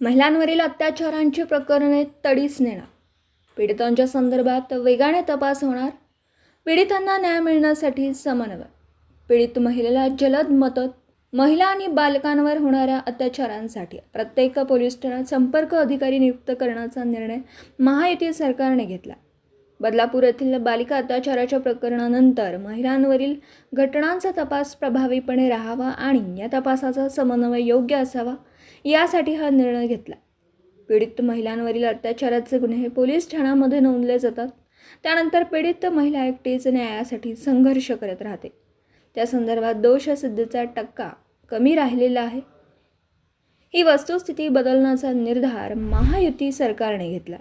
महिलांवरील अत्याचारांची प्रकरणे तडीस नेणार, पीडितांच्या संदर्भात वेगाने तपास होणार, पीडितांना न्याय मिळण्यासाठी समन्वय, पीडित महिलेला जलद मदत, महिला आणि बालकांवर होणाऱ्या अत्याचारांसाठी प्रत्येक पोलीस ठाण्यात संपर्क अधिकारी नियुक्त करण्याचा निर्णय महायुती सरकारने घेतला. बदलापूर येथील बालिका अत्याचाराच्या प्रकरणानंतर महिलांवरील घटनांचा तपास प्रभावीपणे राहावा आणि या तपासाचा समन्वय योग्य असावा यासाठी हा निर्णय घेतला. पीडित महिलांवरील अत्याचाराचे गुन्हे पोलीस ठाण्यामध्ये नोंदले जातात. त्यानंतर पीडित महिला एकटीच न्यायासाठी संघर्ष करत राहते. त्या संदर्भात दोषसिद्धीचा टक्का कमी राहिलेला आहे. ही वस्तुस्थिती बदलण्याचा निर्धार महायुती सरकारने घेतला.